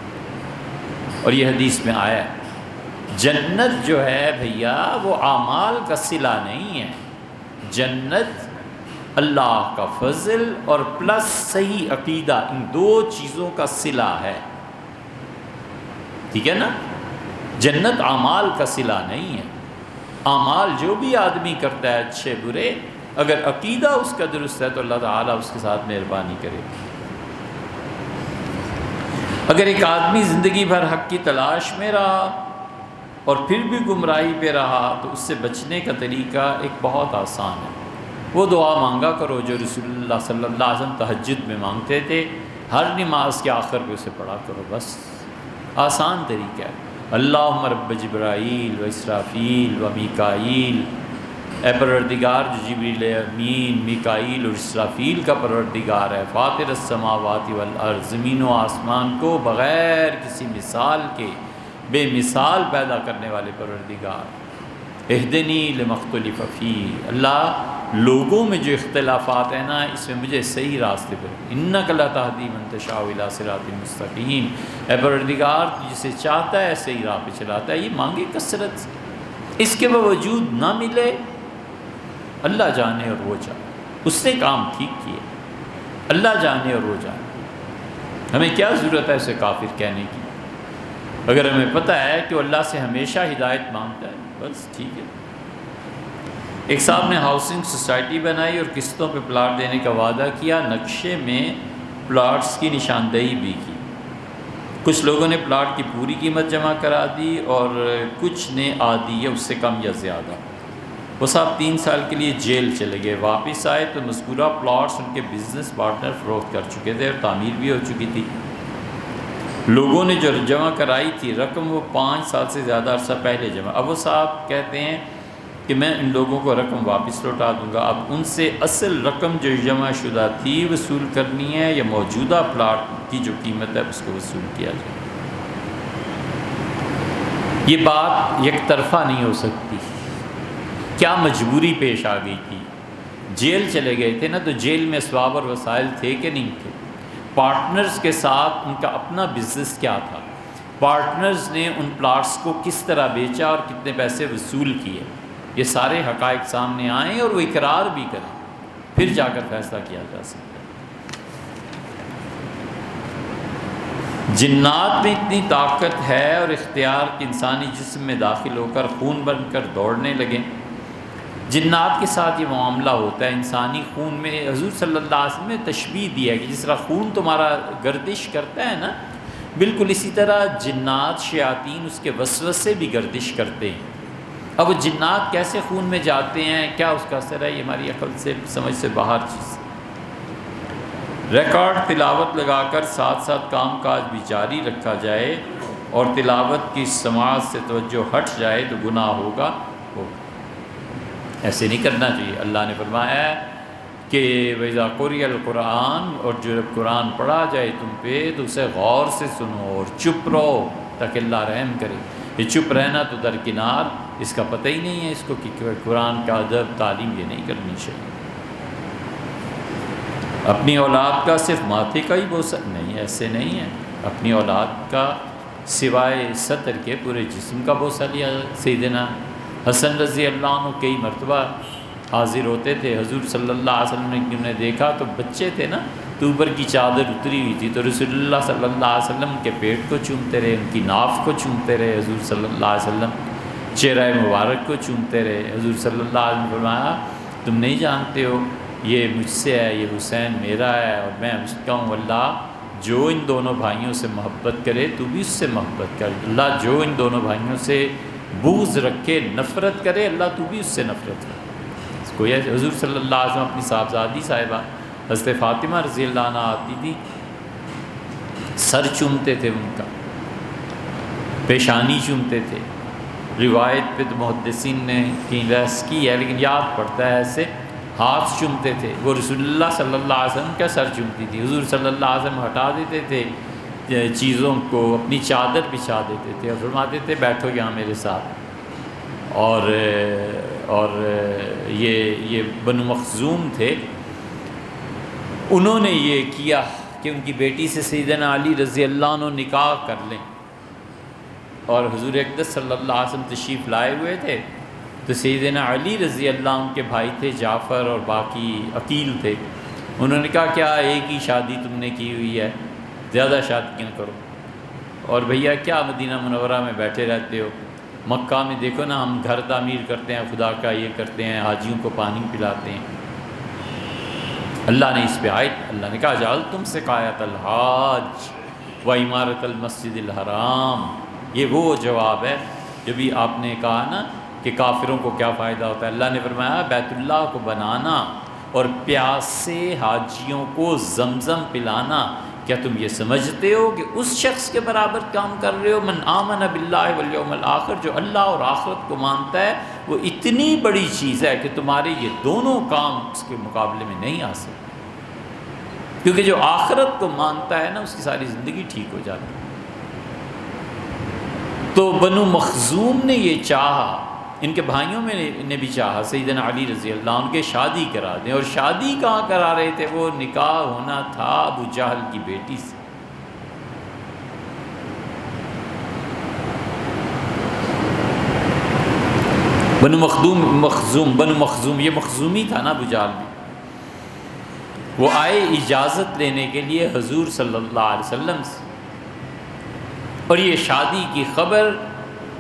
اور یہ حدیث میں آیا ہے، جنت جو ہے بھیا وہ اعمال کا صلہ نہیں ہے، جنت اللہ کا فضل اور پلس صحیح عقیدہ، ان دو چیزوں کا صلہ ہے، ٹھیک ہے نا؟ جنت اعمال کا صلہ نہیں ہے۔ اعمال جو بھی آدمی کرتا ہے اچھے برے، اگر عقیدہ اس کا درست ہے تو اللہ تعالیٰ اس کے ساتھ مہربانی کرے۔ اگر ایک آدمی زندگی بھر حق کی تلاش میں رہا اور پھر بھی گمراہی پہ رہا تو اس سے بچنے کا طریقہ ایک بہت آسان ہے، وہ دعا مانگا کرو جو رسول اللہ صلی اللہ علیہ وسلم تہجد میں مانگتے تھے، ہر نماز کے آخر پہ اسے پڑھا کرو، بس آسان طریقہ ہے۔ اللہم رب جبرائیل و اسرافیل و میکائیل، اے پروردگار جو جبریل امین، میکائیل اور اسرافیل کا پروردگار ہے، فاطر السماوات والارض، زمین و آسمان کو بغیر کسی مثال کے بے مثال پیدا کرنے والے پروردگار، اہدنی لما اختلف فیہ، اللہ لوگوں میں جو اختلافات ہیں نا اس میں مجھے صحیح راستے پر، انک لا تہدی من تشاء الی صراط مستقیم، اے پروردگار جسے چاہتا ہے صحیح راہ پہ چلاتا ہے۔ یہ مانگے کثرت سے، اس کے باوجود نہ ملے، اللہ جانے اور وہ جانے، اس نے کام ٹھیک کیے، اللہ جانے اور وہ جانے، ہمیں کیا ضرورت ہے اسے کافر کہنے کی؟ اگر ہمیں پتہ ہے کہ وہ اللہ سے ہمیشہ ہدایت مانگتا ہے، بس ٹھیک ہے۔ ایک صاحب نے ہاؤسنگ سوسائٹی بنائی اور قسطوں پہ پلاٹ دینے کا وعدہ کیا، نقشے میں پلاٹس کی نشاندہی بھی کی، کچھ لوگوں نے پلاٹ کی پوری قیمت جمع کرا دی اور کچھ نے آدھی یا اس سے کم یا زیادہ۔ وہ صاحب 3 سال کے لیے جیل چلے گئے، واپس آئے تو مذکورہ پلاٹس ان کے بزنس پارٹنر فروخت کر چکے تھے اور تعمیر بھی ہو چکی تھی۔ لوگوں نے جو جمع کرائی تھی رقم وہ 5 سال سے زیادہ عرصہ پہلے جمع، اب وہ صاحب کہتے ہیں کہ میں ان لوگوں کو رقم واپس لوٹا دوں گا۔ اب ان سے اصل رقم جو جمع شدہ تھی وصول کرنی ہے یا موجودہ پلاٹ کی جو قیمت ہے اس کو وصول کیا جائے۔ یہ بات یک طرفہ نہیں ہو سکتی، کیا مجبوری پیش آ گئی تھی؟ جیل چلے گئے تھے نا، تو جیل میں اسباب اور وسائل تھے کہ نہیں تھے؟ پارٹنرز کے ساتھ ان کا اپنا بزنس کیا تھا؟ پارٹنرز نے ان پلاٹس کو کس طرح بیچا اور کتنے پیسے وصول کیے؟ یہ سارے حقائق سامنے آئیں اور وہ اقرار بھی کریں، پھر جا کر فیصلہ کیا جا سکتا ہے۔ جنات میں اتنی طاقت ہے اور اختیار کہ انسانی جسم میں داخل ہو کر خون بن کر دوڑنے لگیں۔ جنات کے ساتھ یہ معاملہ ہوتا ہے، انسانی خون میں حضور صلی اللہ علیہ وسلم نے تشبیہ دیا ہے کہ جس طرح خون تمہارا گردش کرتا ہے نا، بالکل اسی طرح جنات شیاطین اس کے وسوسے بھی گردش کرتے ہیں۔ اب وہ جنات کیسے خون میں جاتے ہیں، کیا اس کا اثر ہے، یہ ہماری عقل سے سمجھ سے باہر چیز ہے۔ ریکارڈ تلاوت لگا کر ساتھ ساتھ کام کاج بھی جاری رکھا جائے اور تلاوت کی سماعت سے توجہ ہٹ جائے تو گناہ ہوگا۔ ایسے نہیں کرنا چاہیے۔ اللہ نے فرمایا ہے کہ وَإِذَا قُرِئَ الْقُرْآنُ، اور جب قرآن پڑھا جائے تم پہ تو اسے غور سے سنو اور چپ رہو تاکہ اللہ رحم کرے۔ یہ چپ رہنا تو درکنار، اس کا پتہ ہی نہیں ہے اس کو کہ قرآن کا ادب تعلیم یہ نہیں کرنی چاہیے۔ اپنی اولاد کا صرف ماتھے کا ہی بوسہ نہیں، ایسے نہیں ہے، اپنی اولاد کا سوائے سطر کے پورے جسم کا بوسہ لیا۔ سیدنا حسن رضی اللہ عنہ کئی مرتبہ حاضر ہوتے تھے، حضور صلی اللہ علیہ وسلم نے انہیں دیکھا تو بچے تھے نا، تو اوپر کی چادر اتری ہوئی تھی، تو رسول اللہ صلی اللہ علیہ وسلم ان کے پیٹ کو چومتے رہے، ان کی ناف کو چومتے رہے، حضور صلی اللہ علیہ وسلم چہرہ مبارک کو چومتے رہے۔ حضور صلی اللہ علیہ وسلم نے فرمایا تم نہیں جانتے ہو یہ مجھ سے ہے، یہ حسین میرا ہے اور میں اس کا ہوں۔ اللہ جو ان دونوں بھائیوں سے محبت کرے تو بھی اس سے محبت کر، اللہ جو ان دونوں بھائیوں سے بغض رکھے، نفرت کرے، اللہ تو بھی اس سے نفرت کرے۔ کوئی حضور صلی اللہ علیہ وسلم اپنی صاحبزادی صاحبہ حضرت فاطمہ رضی اللہ عنہ آتی تھی، سر چومتے تھے ان کا، پیشانی چومتے تھے۔ روایت پہ تو محدثین نے کہیں بحث کی ہے لیکن یاد پڑتا ہے، ایسے ہاتھ چومتے تھے۔ وہ رسول اللہ صلی اللہ علیہ وسلم کا سر چومتی تھی، حضور صلی اللہ علیہ وسلم ہٹا دیتے تھے چیزوں کو، اپنی چادر بچھا دیتے تھے اور فرماتے تھے بیٹھو یہاں میرے ساتھ۔ اور یہ بنو مخزوم تھے، انہوں نے یہ کیا کہ ان کی بیٹی سے سیدنا علی رضی اللہ عنہ نکاح کر لیں، اور حضور اقدس صلی اللہ علیہ وسلم تشریف لائے ہوئے تھے تو سیدنا علی رضی اللہ عنہ کے بھائی تھے جعفر اور باقی عقیل تھے، انہوں نے کہا کیا ایک ہی شادی تم نے کی ہوئی ہے، زیادہ شادیاں کرو، اور بھیا کیا مدینہ منورہ میں بیٹھے رہتے ہو، مکہ میں دیکھو نا ہم گھر تعمیر کرتے ہیں خدا کا، یہ کرتے ہیں، حاجیوں کو پانی پلاتے ہیں۔ اللہ نے اس پہ آیت، اللہ نے کہا جعلتم سقایۃ الحاج و عمارت المسجد الحرام، یہ وہ جواب ہے جو بھی آپ نے کہا نا کہ کافروں کو کیا فائدہ ہوتا ہے۔ اللہ نے فرمایا بیت اللہ کو بنانا اور پیاسے حاجیوں کو زمزم پلانا، کیا تم یہ سمجھتے ہو کہ اس شخص کے برابر کام کر رہے ہو؟ من آمن باللہ والیوم الآخر، جو اللہ اور آخرت کو مانتا ہے، وہ اتنی بڑی چیز ہے کہ تمہارے یہ دونوں کام اس کے مقابلے میں نہیں آ سکتے، کیونکہ جو آخرت کو مانتا ہے نا اس کی ساری زندگی ٹھیک ہو جاتی ہے۔ تو بنو مخزوم نے یہ چاہا، ان کے بھائیوں میں نے بھی چاہا سیدنا علی رضی اللہ عنہ کے شادی کرا دیں، اور شادی کہاں کرا رہے تھے، وہ نکاح ہونا تھا ابو جہل کی بیٹی سے۔ بنو مخزوم یہ مخزومی تھا نا، ابو جہل بھی، وہ آئے اجازت لینے کے لیے حضور صلی اللہ علیہ وسلم سے، اور یہ شادی کی خبر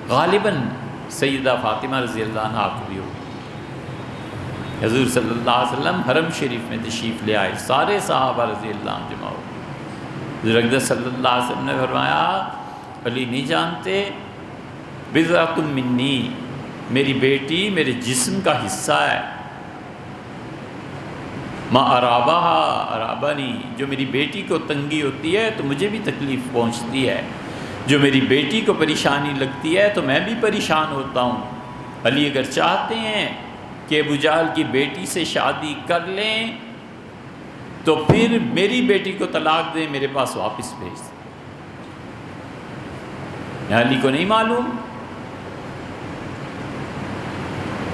غالباً سیدہ فاطمہ رضی اللہ عنہ کو بھی ہوئی۔ حضور صلی اللہ علیہ وسلم حرم شریف میں تشریف لے آئے، سارے صحابہ رضی اللہ عنہ جمع ہو، حضور اقدس صلی اللہ علیہ وسلم نے فرمایا علی نہیں جانتے بضعۃ منی، میری بیٹی میرے جسم کا حصہ ہے، ما ارابہا ارابنی، جو میری بیٹی کو تنگی ہوتی ہے تو مجھے بھی تکلیف پہنچتی ہے، جو میری بیٹی کو پریشانی لگتی ہے تو میں بھی پریشان ہوتا ہوں۔ علی اگر چاہتے ہیں کہ ابو جہل کی بیٹی سے شادی کر لیں تو پھر میری بیٹی کو طلاق دیں، میرے پاس واپس بھیج دیں۔ علی کو نہیں معلوم،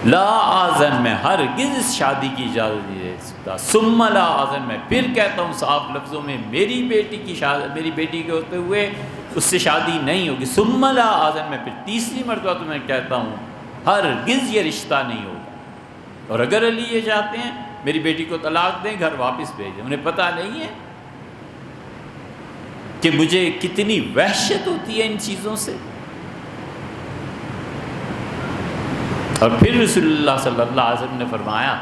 لا آذن، میں ہرگز اس شادی کی اجازت نہیں دے سکتا، ثم لا آذن، میں پھر کہتا ہوں صاف لفظوں میں میری بیٹی کی شادی، میری بیٹی کے ہوتے ہوئے اس سے شادی نہیں ہوگی، ثم لا آذن، میں پھر تیسری مرتبہ تمہیں کہتا ہوں ہرگز یہ رشتہ نہیں ہوگا۔ اور اگر علی یہ چاہتے ہیں میری بیٹی کو طلاق دیں، گھر واپس بھیج دیں، انہیں پتہ نہیں ہے کہ مجھے کتنی وحشت ہوتی ہے ان چیزوں سے۔ اور پھر رسول اللہ صلی اللہ علیہ وسلم نے فرمایا،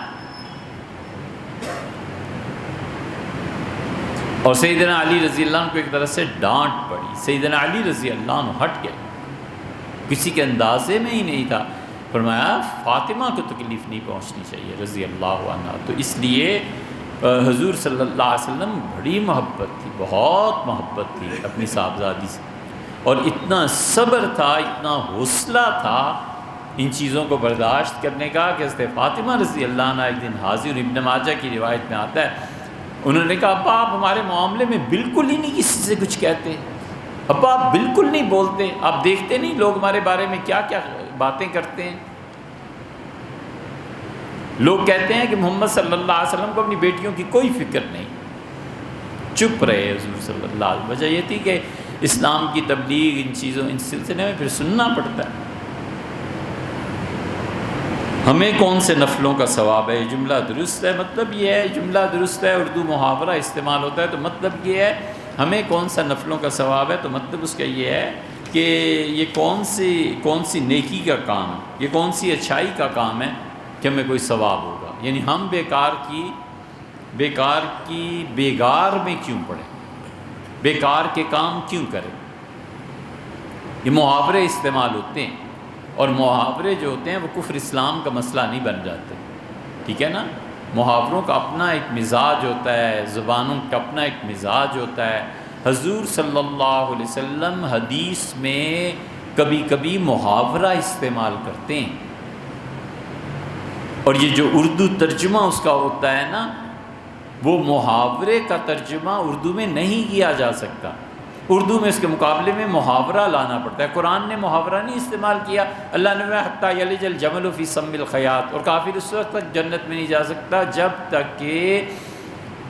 اور سیدنا علی رضی اللہ عنہ کو ایک طرح سے ڈانٹ پڑی، سیدنا علی رضی اللہ عنہ ہٹ گئے، کسی کے اندازے میں ہی نہیں تھا۔ فرمایا فاطمہ کو تکلیف نہیں پہنچنی چاہیے رضی اللہ عنہ۔ تو اس لیے حضور صلی اللہ علیہ وسلم بڑی محبت تھی، بہت محبت تھی اپنی صاحبزادی سے، اور اتنا صبر تھا، اتنا حوصلہ تھا ان چیزوں کو برداشت کرنے کا کہ حضرت فاطمہ رضی اللہ عنہ ایک دن حاضر، ابن ماجہ کی روایت میں آتا ہے، انہوں نے کہا ابا آپ ہمارے معاملے میں بالکل ہی نہیں کسی سے کچھ کہتے، ابا آپ بالکل نہیں بولتے، آپ دیکھتے نہیں لوگ ہمارے بارے میں کیا کیا باتیں کرتے ہیں۔ لوگ کہتے ہیں کہ محمد صلی اللہ علیہ وسلم کو اپنی بیٹیوں کی کوئی فکر نہیں، چپ رہے حضور صلی اللہ علیہ وسلم۔ وجہ یہ تھی کہ اسلام کی تبلیغ ان چیزوں، ان سلسلے میں پھر سننا پڑتا ہے۔ ہمیں کون سے نفلوں کا ثواب ہے؟ یہ جملہ درست ہے، مطلب یہ ہے، جملہ درست ہے، اردو محاورہ استعمال ہوتا ہے تو مطلب یہ ہے ہمیں کون سا نفلوں کا ثواب ہے، تو مطلب اس کا یہ ہے کہ یہ کون سی نیکی کا کام ہے، یہ کون سی اچھائی کا کام ہے کہ ہمیں کوئی ثواب ہوگا، یعنی ہم بیکار کی بیگار میں کیوں پڑیں، بیکار کے کام کیوں کریں۔ یہ محاورے استعمال ہوتے ہیں، اور محاورے جو ہوتے ہیں وہ کفر اسلام کا مسئلہ نہیں بن جاتے، ٹھیک ہے نا۔ محاوروں کا اپنا ایک مزاج ہوتا ہے، زبانوں کا اپنا ایک مزاج ہوتا ہے۔ حضور صلی اللہ علیہ وسلم حدیث میں کبھی کبھی محاورہ استعمال کرتے ہیں، اور یہ جو اردو ترجمہ اس کا ہوتا ہے نا، وہ محاورے کا ترجمہ اردو میں نہیں کیا جا سکتا، اردو میں اس کے مقابلے میں محاورہ لانا پڑتا ہے۔ قرآن نے محاورہ نہیں استعمال کیا، اللہ نے حتیٰ یلج الجمل فی سم الخیاط، اور کافر اس وقت تک جنت میں نہیں جا سکتا جب تک کہ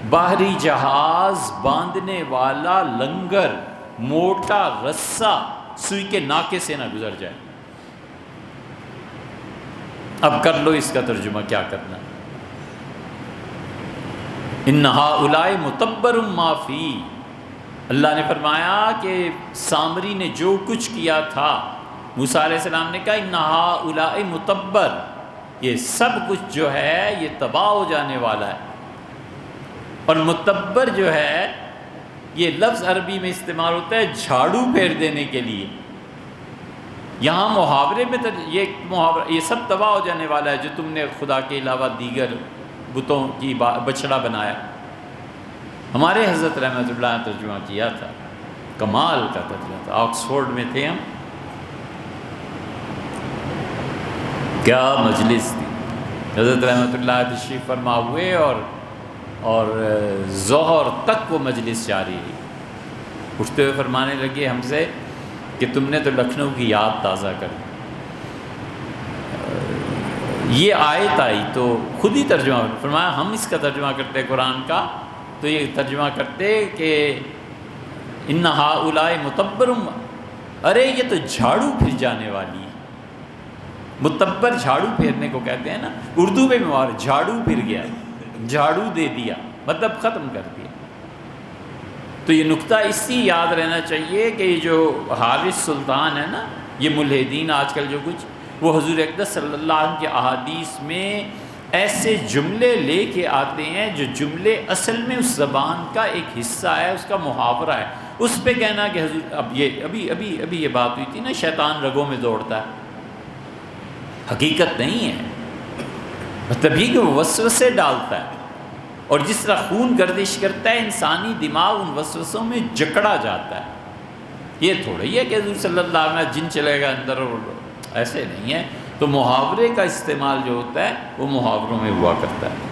باہری جہاز باندھنے والا لنگر، موٹا رسہ سوئی کے ناکے سے نہ گزر جائے۔ اب کر لو اس کا ترجمہ کیا کرنا۔ ان ہؤلاء متبر ما فی، اللہ نے فرمایا کہ سامری نے جو کچھ کیا تھا، موسیٰ علیہ السلام نے کہا ان ہؤلاء متبر، یہ سب کچھ جو ہے یہ تباہ ہو جانے والا ہے۔ اور متبر جو ہے یہ لفظ عربی میں استعمال ہوتا ہے جھاڑو پھیر دینے کے لیے، یہاں محاورے میں یہ سب تباہ ہو جانے والا ہے جو تم نے خدا کے علاوہ دیگر بتوں کی بچڑا بنایا۔ ہمارے حضرت رحمۃ اللہ نے ترجمہ کیا تھا، کمال کا ترجمہ تھا، آکسفورڈ میں تھے ہم، کیا مجلس تھی۔ حضرت رحمۃ اللہ تشریف فرما ہوئے اور ظہر تک وہ مجلس جاری رہی، اٹھتے ہوئے فرمانے لگے ہم سے کہ تم نے تو لکھنؤ کی یاد تازہ کر دی۔ یہ آیت آئی تو خود ہی ترجمہ فرمایا، ہم اس کا ترجمہ کرتے قرآن کا تو یہ ترجمہ کرتے کہ ان ہؤلاء متبر، ارے یہ تو جھاڑو پھر جانے والی ہے۔ متبر جھاڑو پھیرنے کو کہتے ہیں نا، اردو میں جھاڑو پھر گیا، جھاڑو دے دیا مطلب ختم کر دیا۔ تو یہ نقطہ اس سے یاد رہنا چاہیے کہ یہ جو حارث سلطان ہے نا، یہ ملحدین آج کل جو کچھ، وہ حضور اقدس صلی اللہ علیہ وسلم کے احادیث میں ایسے جملے لے کے آتے ہیں جو جملے اصل میں اس زبان کا ایک حصہ ہے، اس کا محاورہ ہے، اس پہ کہنا کہ حضور اب یہ ابھی یہ بات ہوئی تھی نا، شیطان رگوں میں دوڑتا ہے، حقیقت نہیں ہے، مطلب یہ کہ وہ وسوسے ڈالتا ہے، اور جس طرح خون گردش کرتا ہے انسانی دماغ ان وسوسوں میں جکڑا جاتا ہے۔ یہ تھوڑا ہی ہے کہ حضور صلی اللہ علیہ وسلم جن چلے گا اندر، اور ایسے نہیں ہے۔ تو محاورے کا استعمال جو ہوتا ہے وہ محاوروں میں ہوا کرتا ہے۔